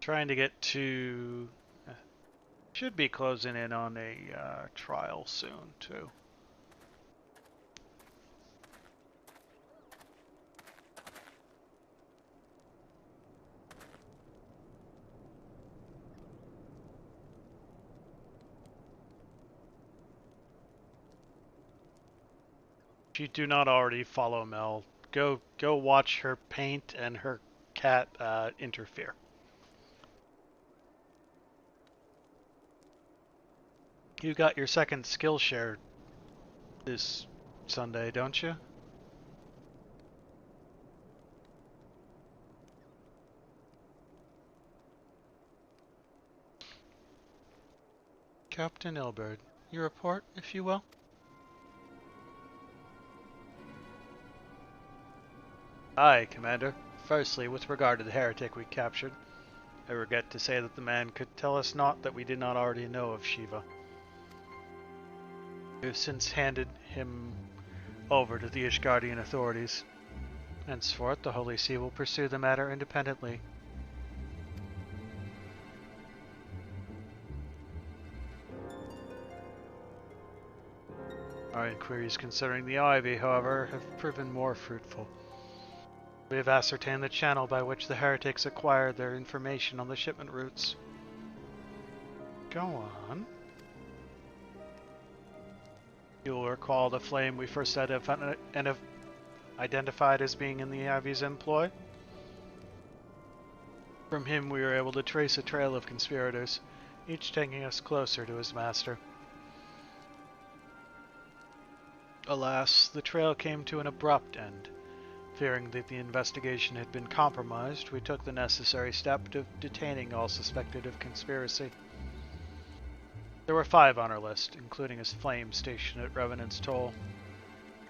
Trying to get to... should be closing in on a trial soon, too. If you do not already follow Mel, go watch her paint and her cat interfere. You got your second skill share this Sunday, don't you? Captain Ilbert, your report, if you will? Aye, Commander. Firstly, with regard to the heretic we captured, I regret to say that the man could tell us naught that we did not already know of Shiva. We have since handed him over to the Ishgardian authorities. Henceforth, the Holy See will pursue the matter independently. Our inquiries concerning the Ivy, however, have proven more fruitful. We have ascertained the channel by which the heretics acquired their information on the shipment routes. Go on. You'll recall the flame we first identified as being in the Ivy's employ? From him we were able to trace a trail of conspirators, each taking us closer to his master. Alas, the trail came to an abrupt end. Fearing that the investigation had been compromised, we took the necessary step of detaining all suspected of conspiracy. There were 5 on our list, including his flame stationed at Revenant's Toll.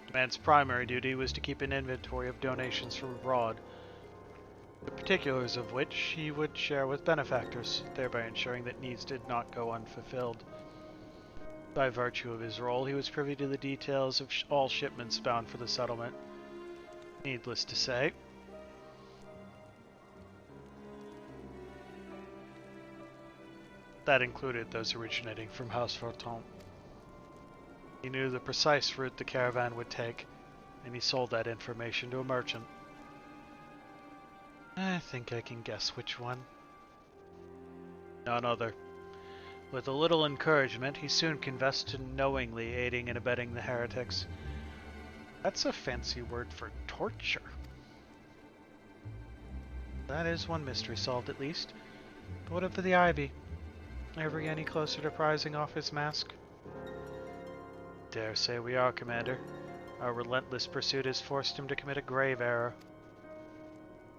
The man's primary duty was to keep an inventory of donations from abroad, the particulars of which he would share with benefactors, thereby ensuring that needs did not go unfulfilled. By virtue of his role, he was privy to the details of all shipments bound for the settlement. Needless to say, that included those originating from House Forton. He knew the precise route the caravan would take, and he sold that information to a merchant. I think I can guess which one. None other. With a little encouragement, he soon confessed to knowingly aiding and abetting the heretics. That's a fancy word for torture. That is one mystery solved, at least. But what of the Ivy? Ever get any closer to prizing off his mask? Dare say we are, Commander. Our relentless pursuit has forced him to commit a grave error.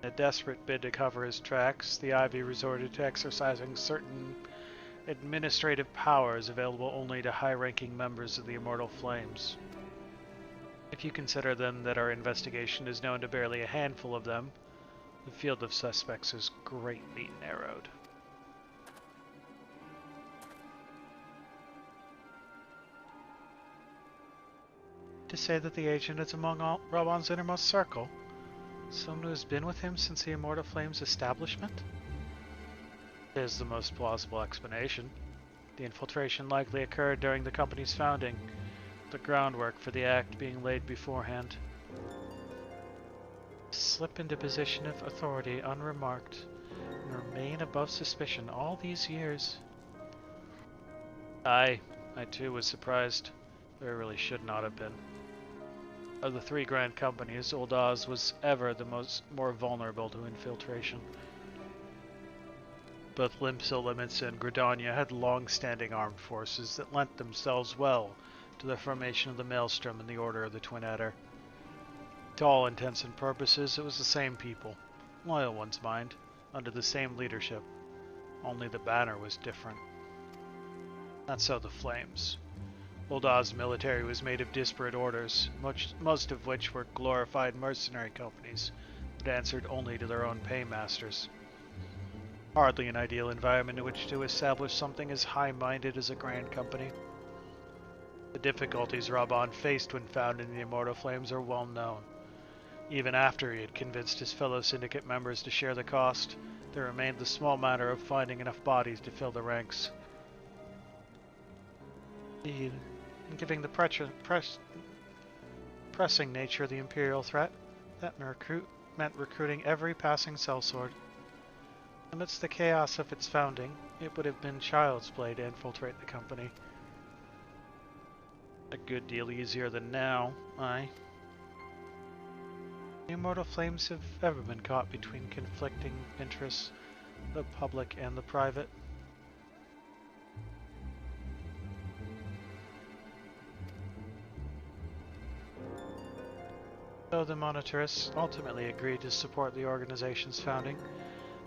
In a desperate bid to cover his tracks, the Ivy resorted to exercising certain administrative powers available only to high-ranking members of the Immortal Flames. If you consider then that our investigation is known to barely a handful of them, the field of suspects is greatly narrowed. To say that the agent is among Raban's innermost circle? Someone who has been with him since the Immortal Flames' establishment? It is the most plausible explanation. The infiltration likely occurred during the company's founding, the groundwork for the act being laid beforehand. Slip into position of authority unremarked, and remain above suspicion all these years. I too was surprised, but I really should not have been. Of the 3 grand companies, Old Oz was ever the more vulnerable to infiltration. Both Limpsil Limits and Gridania had long-standing armed forces that lent themselves well to the formation of the Maelstrom and the Order of the Twin Adder. To all intents and purposes, it was the same people, loyal ones mind, under the same leadership. Only the banner was different. Not so the Flames. Old Oz's military was made of disparate orders, most of which were glorified mercenary companies that answered only to their own paymasters. Hardly an ideal environment in which to establish something as high-minded as a grand company. The difficulties Raban faced when founding the Immortal Flames are well known. Even after he had convinced his fellow syndicate members to share the cost, There remained the small matter of finding enough bodies to fill the ranks. Indeed, given the pressing nature of the Imperial threat, that meant recruiting every passing sellsword. Amidst the chaos of its founding, it would have been child's play to infiltrate the company. A good deal easier than now, aye. The immortal flames have ever been caught between conflicting interests, the public and the private. Though the monitorists ultimately agreed to support the organization's founding,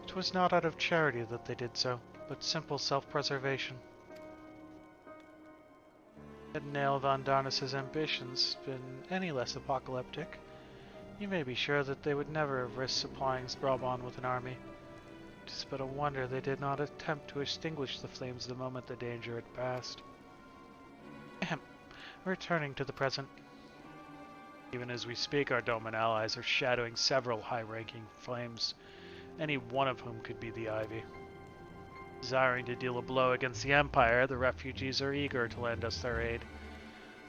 it was not out of charity that they did so, but simple self-preservation. Had Nail von Darnus's ambitions been any less apocalyptic, you may be sure that they would never have risked supplying Brabant with an army. It is but a wonder they did not attempt to extinguish the flames the moment the danger had passed. Ahem. Returning to the present. Even as we speak, our Doman allies are shadowing several high-ranking flames, any one of whom could be the Ivy. Desiring to deal a blow against the Empire, the refugees are eager to lend us their aid.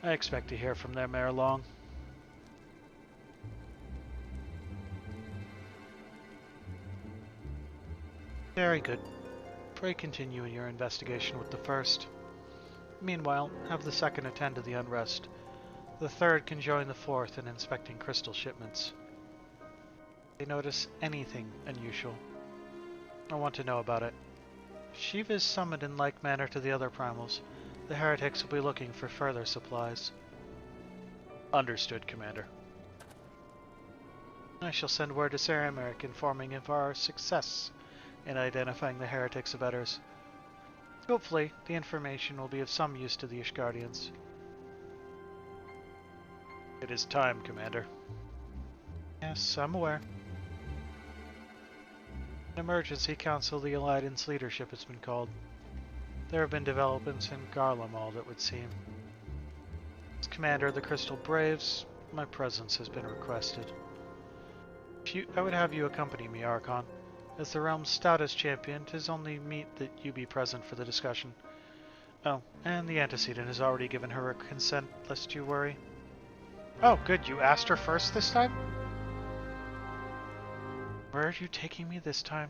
I expect to hear from them ere long. Very good. Pray continue in your investigation with the first. Meanwhile, have the second attend to the unrest. The third can join the fourth in inspecting crystal shipments. If they notice anything unusual, I want to know about it. Shiva is summoned in like manner to the other primals. The heretics will be looking for further supplies. Understood, Commander. I shall send word to Sarameric informing of our success in identifying the heretics' abettors. Hopefully, the information will be of some use to the Ishgardians. It is time, Commander. Yes, I'm aware. An emergency council of the Alliance leadership has been called. There have been developments in Garlemald, it would seem. As Commander of the Crystal Braves, my presence has been requested. I would have you accompany me, Archon. As the realm's stoutest champion, 'tis only meet that you be present for the discussion. Oh, and the antecedent has already given her consent, lest you worry. Oh, good, you asked her first this time? Where are you taking me this time?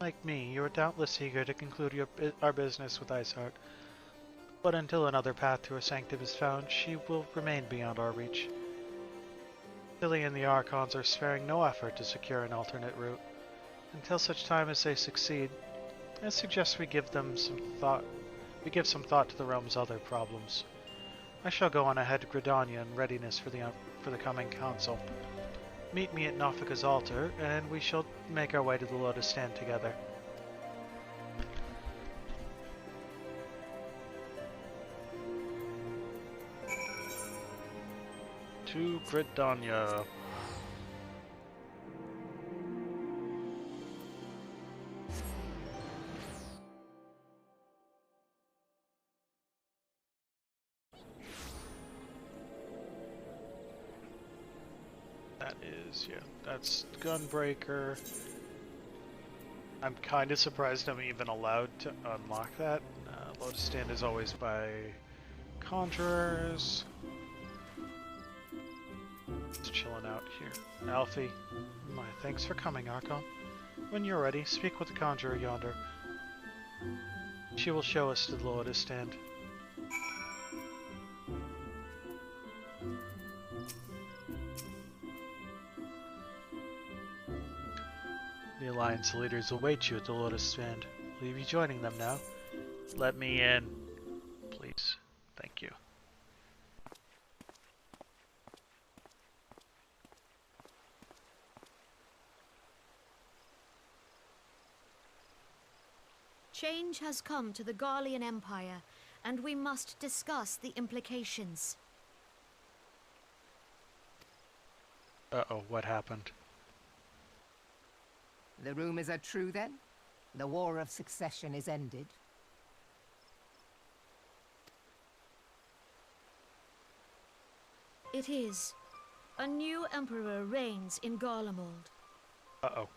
Like me, you are doubtless eager to conclude our business with Iceheart. But until another path to her sanctum is found, she will remain beyond our reach. Tilly and the Archons are sparing no effort to secure an alternate route. Until such time as they succeed, I suggest we give some thought to the realm's other problems. I shall go on ahead to Gridania in readiness for the coming council. Meet me at Nofika's altar, and we shall make our way to the Lotus Stand together. To Gridania. That is, yeah, that's Gunbreaker. I'm kind of surprised I'm even allowed to unlock that. Lotus Stand is always by Conjurers. Just chilling out here. Alfie, my thanks for coming, Archon. When you're ready, speak with the Conjurer yonder. She will show us to the Lotus Stand. The Alliance leaders await you at the Lotus Stand. Will you be joining them now? Let me in, please. Thank you. Change has come to the Garlean Empire, and we must discuss the implications. Uh-oh, what happened? The rumors are true, then? The War of Succession is ended? It is. A new emperor reigns in Garlemald. Uh-oh.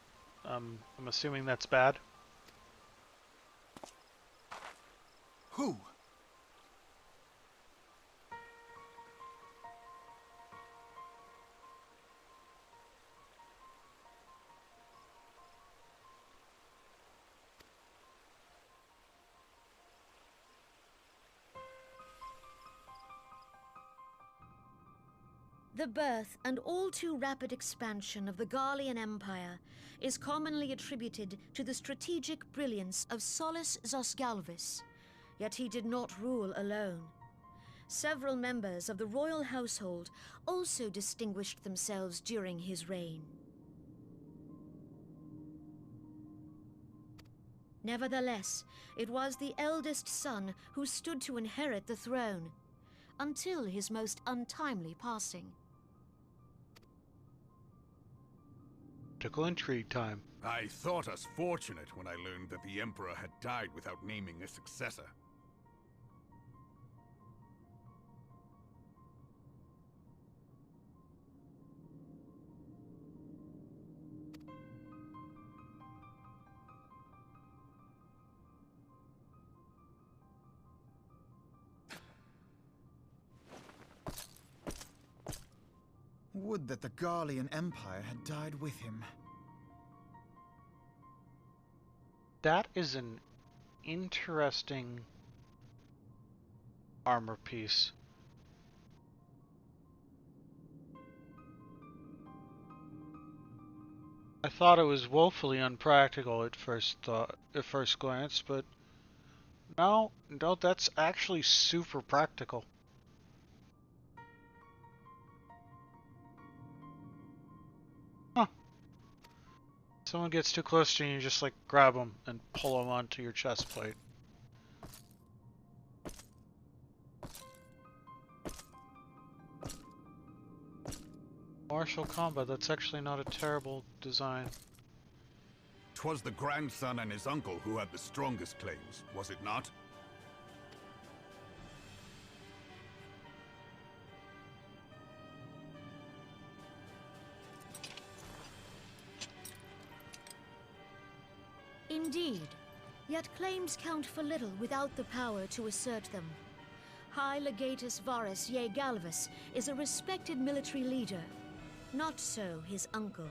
I'm assuming that's bad. Who? The birth and all too rapid expansion of the Garlean Empire is commonly attributed to the strategic brilliance of Solus Zosgalvis, yet he did not rule alone. Several members of the royal household also distinguished themselves during his reign. Nevertheless, it was the eldest son who stood to inherit the throne, until his most untimely passing. Political intrigue time. I thought us fortunate when I learned that the Emperor had died without naming a successor. Would that the Garlean Empire had died with him. That is an interesting armor piece. I thought it was woefully unpractical at first glance, but no, that's actually super practical. Huh. Someone gets too close to you, you just like grab them and pull them onto your chest plate. Martial combat, that's actually not a terrible design. 'Twas the grandson and his uncle who had the strongest claims, was it not? Indeed, yet claims count for little without the power to assert them. High Legatus Varus Ye Galvus is a respected military leader. Not so his uncle.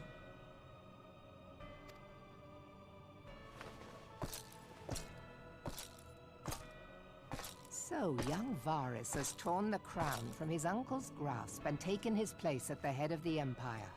So young Varus has torn the crown from his uncle's grasp and taken his place at the head of the Empire.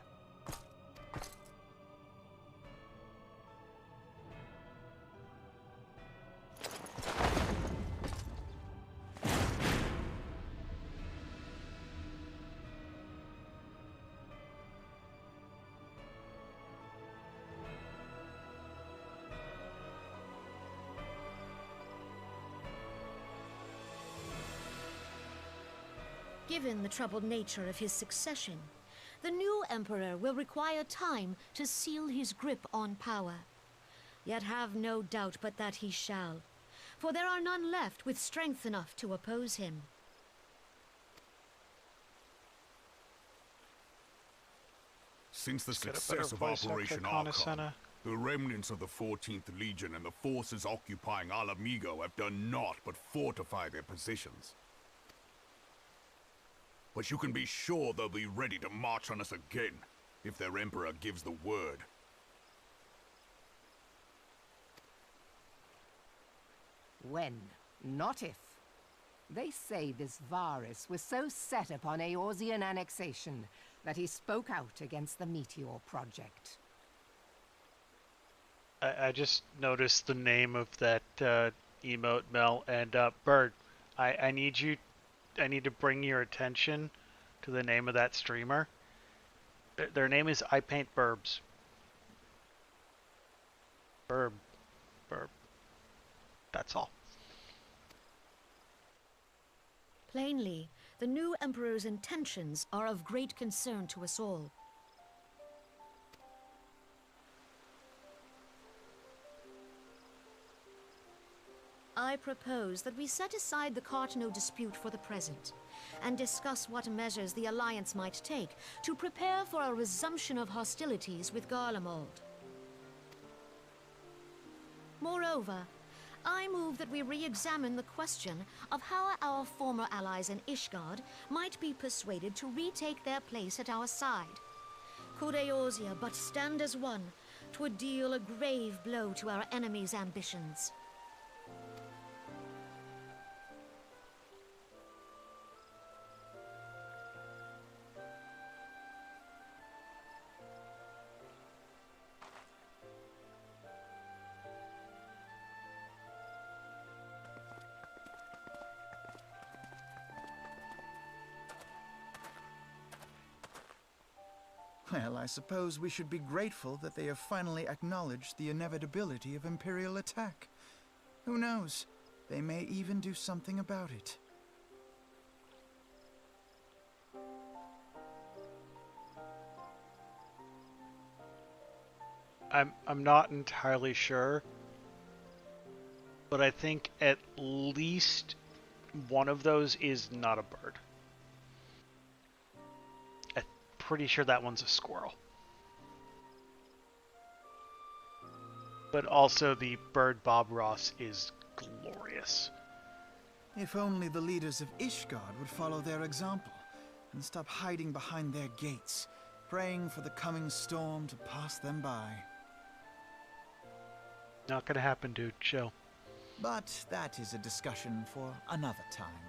Given the troubled nature of his succession, the new emperor will require time to seal his grip on power. Yet have no doubt but that he shall, for there are none left with strength enough to oppose him. Since the Let's get a success better of voice actor, Operation Condescender. Archon, the remnants of the 14th Legion and the forces occupying Alamigo have done naught but fortify their positions. But you can be sure they'll be ready to march on us again, if their Emperor gives the word. When, not if. They say this Varus was so set upon Eorzean annexation that he spoke out against the Meteor Project. I just noticed the name of that emote, Mel, and Bird, I need to bring your attention to the name of that streamer. Their name is I Paint Burbs. Burb. That's all. Plainly, the new emperor's intentions are of great concern to us all. I propose that we set aside the Cartano dispute for the present, and discuss what measures the Alliance might take to prepare for a resumption of hostilities with Garlemald. Moreover, I move that we re-examine the question of how our former allies in Ishgard might be persuaded to retake their place at our side. Could Eorzea but stand as one, 'twould deal a grave blow to our enemies' ambitions. Well, I suppose we should be grateful that they have finally acknowledged the inevitability of Imperial attack. Who knows? They may even do something about it. I'm not entirely sure, but I think at least one of those is not a bird. I'm pretty sure that one's a squirrel. But also the bird Bob Ross is glorious. If only the leaders of Ishgard would follow their example and stop hiding behind their gates, praying for the coming storm to pass them by. Not gonna happen, dude. Chill. But that is a discussion for another time.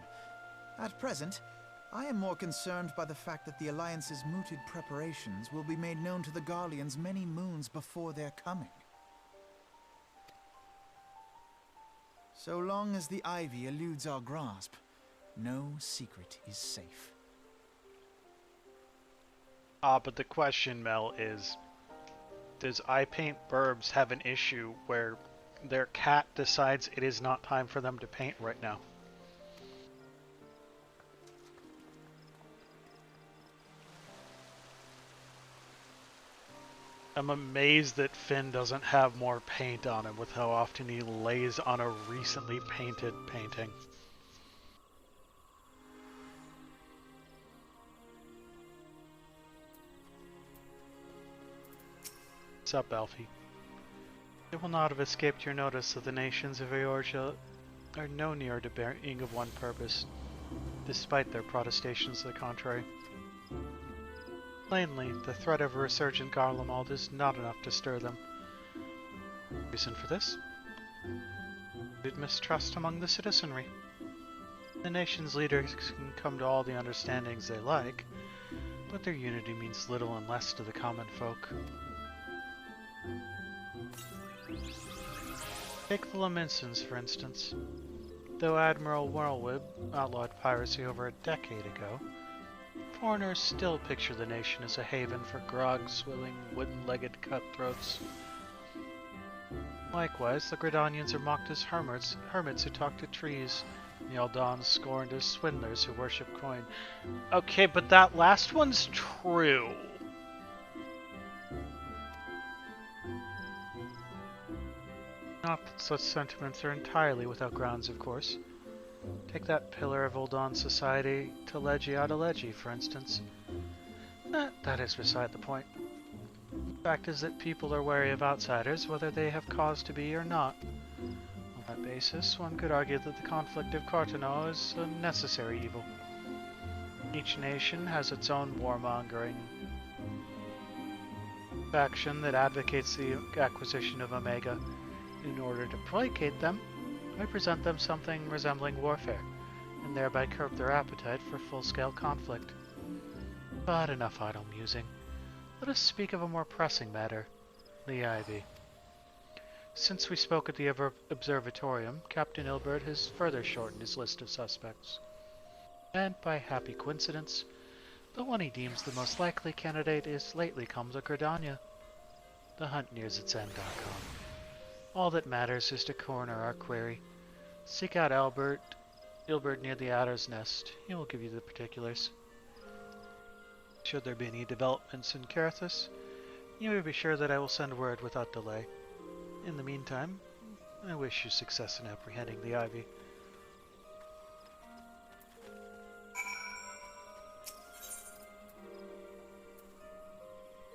At present, I am more concerned by the fact that the Alliance's mooted preparations will be made known to the Garleans many moons before their coming. So long as the ivy eludes our grasp, no secret is safe. But the question, Mel, is, does I Paint Burbs have an issue where their cat decides it is not time for them to paint right now? I'm amazed that Finn doesn't have more paint on him with how often he lays on a recently painted painting. What's up, Alfie? It will not have escaped your notice that the nations of Eorzea are no nearer to being of one purpose, despite their protestations to the contrary. Plainly, the threat of a resurgent Garlemald is not enough to stir them. Reason for this? Mistrust among the citizenry. The nation's leaders can come to all the understandings they like, but their unity means little unless to the common folk. Take the Laminsons, for instance. Though Admiral Whirlwhip outlawed piracy over a decade ago, foreigners still picture the nation as a haven for grog-swilling, wooden-legged cutthroats. Likewise, the Gridanians are mocked as hermits who talk to trees, and the Eldons scorned as swindlers who worship coin. Okay, but that last one's true. Not that such sentiments are entirely without grounds, of course. Take that pillar of Eldon society, Telegi Adeleji, for instance. That is beside the point. The fact is that people are wary of outsiders, whether they have cause to be or not. On that basis, one could argue that the conflict of Cartano is a necessary evil. Each nation has its own warmongering faction that advocates the acquisition of Omega. In order to placate them, I present them something resembling warfare, and thereby curb their appetite for full-scale conflict. But enough idle musing. Let us speak of a more pressing matter, the Ivy. Since we spoke at the observatorium, Captain Ilbert has further shortened his list of suspects. And by happy coincidence, the one he deems the most likely candidate is lately come to Gridania. The hunt nears its end, Archon. All that matters is to corner our query. Seek out Ilbert near the Adder's Nest. He will give you the particulars. Should there be any developments in Carathis, you may be sure that I will send word without delay. In the meantime, I wish you success in apprehending the Ivy.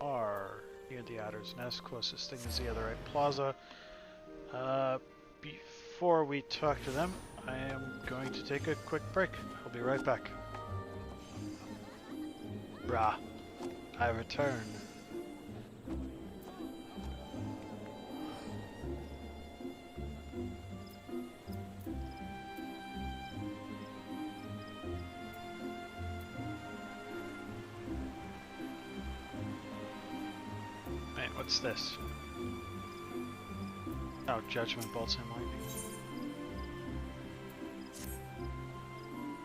Are near the Adder's Nest. Closest thing is the Otherite Plaza. Before we talk to them, I am going to take a quick break. I'll be right back. Brah, I return. What's this? Oh, Judgment Bolts and Lightning.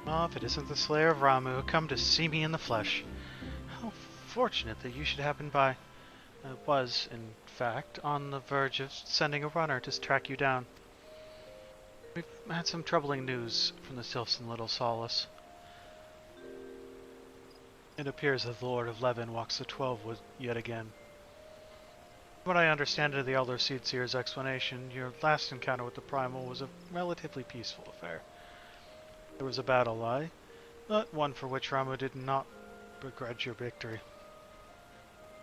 Oh, if it isn't the Slayer of Ramuh, come to see me in the flesh. How fortunate that you should happen by. I was, in fact, on the verge of sending a runner to track you down. We've had some troubling news from the Sylphs and Little Solace. It appears that the Lord of Levin walks the 12 yet again. From what I understand of the Elder Seedseer's explanation, your last encounter with the Primal was a relatively peaceful affair. There was a battle, aye, but one for which Ramuh did not begrudge your victory.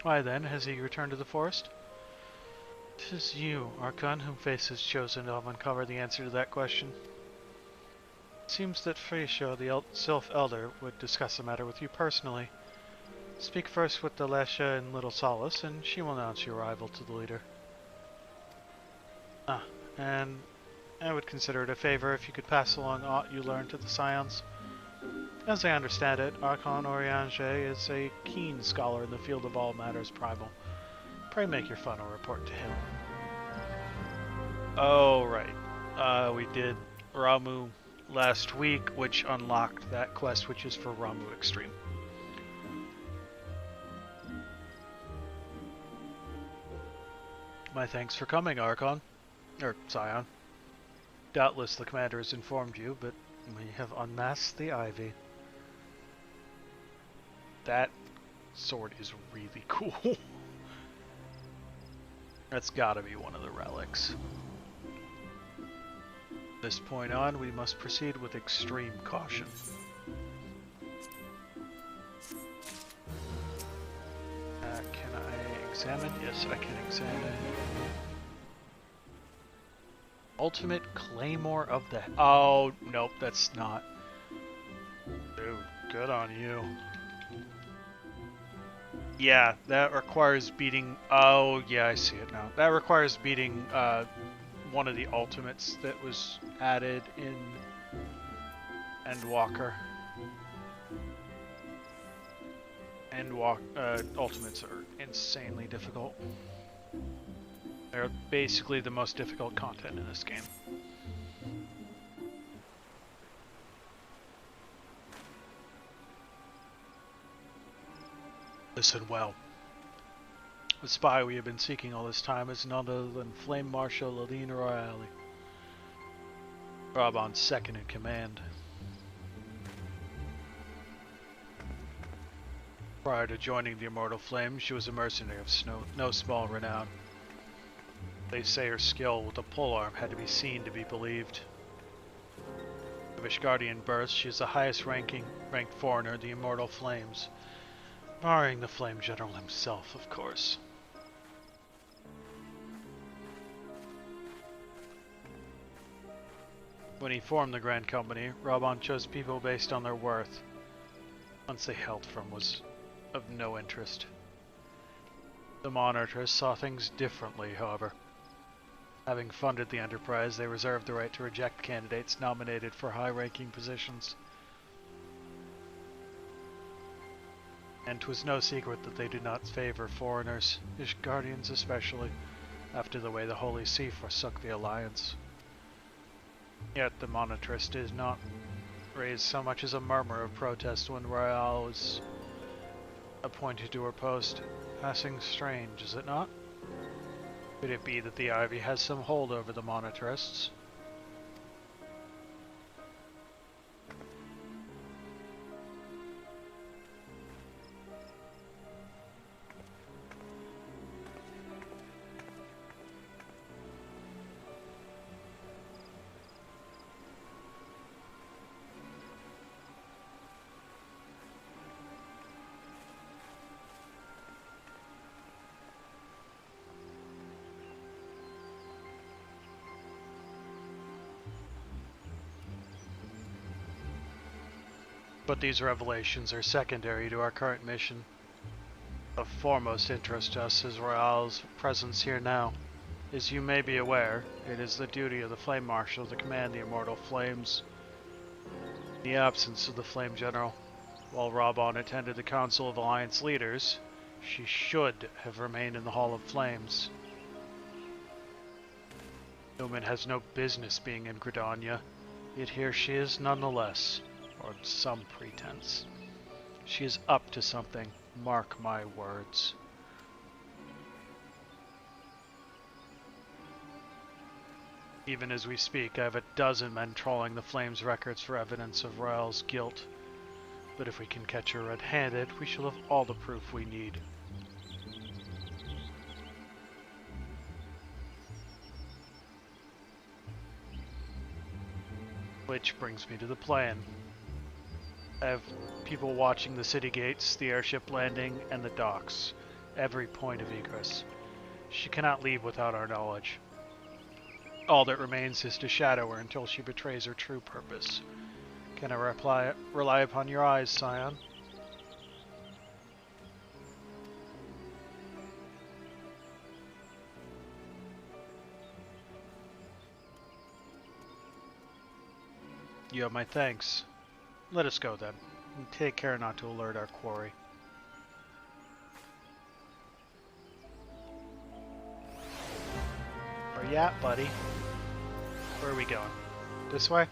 Why then, has he returned to the forest? It is you, Archon, whom Face has chosen to uncover the answer to that question. It seems that Freyjo, the Sylph Elder, would discuss the matter with you personally. Speak first with the Lesha and Little Solace, and she will announce your arrival to the leader. And I would consider it a favor if you could pass along aught you learned to the Scions. As I understand it, Archon Oriange is a keen scholar in the field of all matters primal. Pray make your final report to him. Oh, right. We did Ramuh last week, which unlocked that quest, which is for Ramuh Extreme. My thanks for coming, Archon. Or Scion. Doubtless the commander has informed you, but we have unmasked the Ivy. That sword is really cool. That's gotta be one of the relics. From this point on, we must proceed with extreme caution. Can I examine? Yes, I can examine. Ultimate Claymore of the... Oh, nope, that's not. Dude, good on you. Yeah, that requires beating... Oh, yeah, I see it now. That requires beating one of the ultimates that was added in Endwalker. Ultimates are insanely difficult. They're basically the most difficult content in this game. Listen well. The spy we have been seeking all this time is none other than Flame Marshal Aline Royale, Raban's second in command. Prior to joining the Immortal Flame, she was a mercenary of no small renown. They say her skill with the polearm had to be seen to be believed. Of Ishgardian birth, she is the highest ranked foreigner in the Immortal Flames, barring the Flame General himself, of course. When he formed the Grand Company, Raban chose people based on their worth. Once they held from was of no interest. The Monitors saw things differently, however. Having funded the enterprise, they reserved the right to reject candidates nominated for high-ranking positions. And 'twas no secret that they did not favor foreigners, Ishgardians especially, after the way the Holy See forsook the Alliance. Yet the Monitress did not raise so much as a murmur of protest when Royale was appointed to her post. Passing strange, is it not? Could it be that the Ivy has some hold over the Monitarists? But these revelations are secondary to our current mission. Of foremost interest to us is Royale's presence here now. As you may be aware, it is the duty of the Flame Marshal to command the Immortal Flames. In the absence of the Flame General, while Rabon attended the Council of Alliance Leaders, she should have remained in the Hall of Flames. Newman has no business being in Gridania, yet here she is nonetheless, or some pretense. She is up to something, mark my words. Even as we speak, I have a dozen men trawling the Flames records for evidence of Royale's guilt. But if we can catch her red-handed, we shall have all the proof we need. Which brings me to the plan. I have people watching the city gates, the airship landing, and the docks. Every point of egress. She cannot leave without our knowledge. All that remains is to shadow her until she betrays her true purpose. Can I rely upon your eyes, Scion? You have my thanks. Let us go then, and take care not to alert our quarry. Where you at, buddy? Where are we going? This way?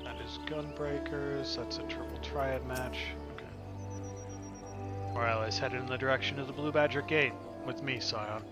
That is Gunbreakers, that's a triple triad match. Okay. Alright, let's head in the direction of the Blue Badger Gate. With me, Scion.